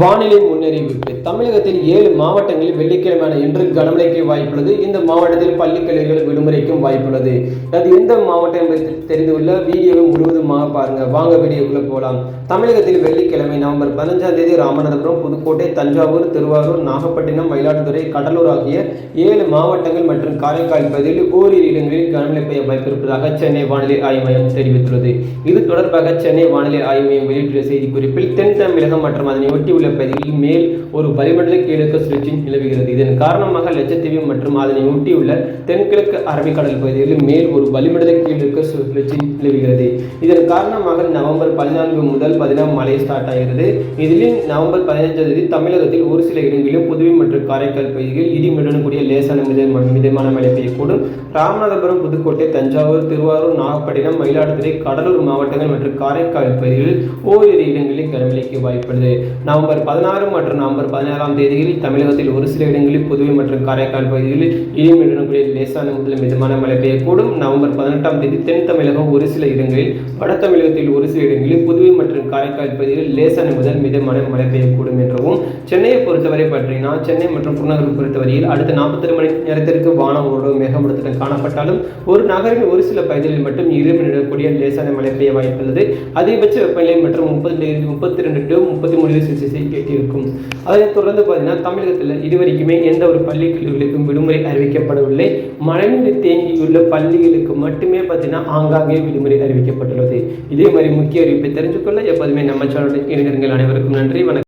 வானிலை முன்னறிவிப்பு தமிழகத்தில் 7 மாவட்டங்களில் வெள்ளிக்கிழமை இன்று கனமழைக்கு வாய்ப்புள்ளது. இந்த மாவட்டத்தில் பள்ளி கல்லூரிகள் விடுமுறைக்கும் வாய்ப்புள்ளது. அது எந்த மாவட்டம் என்பது தெரிந்து கொள்ள வீடியோவை முழுவதுமாக பாருங்க. வாங்க வீடியோக்குள்ள போகலாம். தமிழகத்தில் வெள்ளிக்கிழமை நவம்பர் 15ஆம் தேதி ராமநாதபுரம், புதுக்கோட்டை, தஞ்சாவூர், திருவாரூர், நாகப்பட்டினம், மயிலாடுதுறை, கடலூர் ஆகிய 7 மாவட்டங்கள் மற்றும் காரைக்கால் பகுதியில் ஓரிரு இடங்களில் கனமழை பெய்ய வாய்ப்பிருப்பதாக சென்னை வானிலை ஆய்வு மையம் தெரிவித்துள்ளது. இது தொடர்பாக சென்னை வானிலை ஆய்வு மையம் வெளியிட்டுள்ள செய்திக்குறிப்பில் தென் தமிழகம் மற்றும் அதனை ஒட்டி உள்ள பகுதியில் மேல் ஒரு வளிமண்டல கீழடுக்கு சுழற்சி நிலவுகிறது. இதன் காரணமாக லட்சத்தீவு மற்றும் அதனை ஒட்டியுள்ள தென்கிழக்கு அரபிக்கடல் பகுதிகளில் மேல் ஒரு வளிமண்டல கீழடுக்கு சுழற்சி நிலவுகிறது. இதன் காரணமாக நவம்பர் 14 முதல் 16 மழை ஸ்டார்ட் ஆகிறது. இதில் நவம்பர் 15ஆம் தேதி தமிழகத்தில் ஒரு சில இடங்களிலும் புதுவை மற்றும் காரைக்கால் பகுதிகளில் இடிமின்னலுடன் கூடிய லேசான மிதமான மழை பெய்யக்கூடும். ராமநாதபுரம், புதுக்கோட்டை, தஞ்சாவூர், திருவாரூர், நாகப்பட்டினம், மயிலாடுதுறை, கடலூர் மாவட்டங்கள் மற்றும் காரைக்கால் பகுதிகளில் ஓரிரு இடங்களில் கனமழைக்கு வாய்ப்புள்ளது. நவம்பர் 16 மற்றும் நவம்பர் 17ஆம் தேதிகளில் தமிழகத்தில் ஒரு சில இடங்களில் புதுவை மற்றும் காரைக்கால் பகுதிகளில் இடிமின்னலுடன் கூடிய லேசான முதல் மிதமான மழை பெய்யக்கூடும். நவம்பர் 18ஆம் தேதி தென் தமிழகம் ஒரு சில இடங்களில், வட தமிழகத்தில் ஒரு சில இடங்களில், புதுவை மற்றும் காரைக்கால் பகுதிகளில் லேசான முதல் மிதமான மழை பெய்யக்கூடும் என்றவும், சென்னையை பொறுத்தவரை பற்றினா சென்னை மற்றும் புறநகரை பொறுத்தவரையில் அடுத்த 42 மணி நேரத்திற்கு வானம் ஓரளவு மேகமூட்டத்துடன் காணப்பட்டாலும் ஒரு நகரின் ஒரு சில பகுதிகளில் மட்டும் இடிமின்னலுடன் லேசான மழை பெய்ய வாய்ப்புள்ளது. அதிகபட்ச வெப்பநிலை மற்றும் 32 to 33 செல்சியஸை எட்டியிருக்கும். அதைத் தொடர்ந்து பார்த்தீங்கன்னா தமிழகத்தில் இதுவரைக்குமே எந்த ஒரு பள்ளி கல்லூரிகளுக்கும் விடுமுறை அறிவிக்கப்படவில்லை. மழைநீர் தேங்கியுள்ள பள்ளிகளுக்கு மட்டுமே பார்த்தீங்கன்னா ஆங்காங்கே விடுமுறை அறிவிக்கப்பட்டுள்ளது. இதே மாதிரி முக்கிய அறிவிப்பை தெரிஞ்சுக்கொள்ள எப்போதுமே நம்ம சேனலுடன் இணைந்திருங்கள். அனைவருக்கும் நன்றி, வணக்கம்.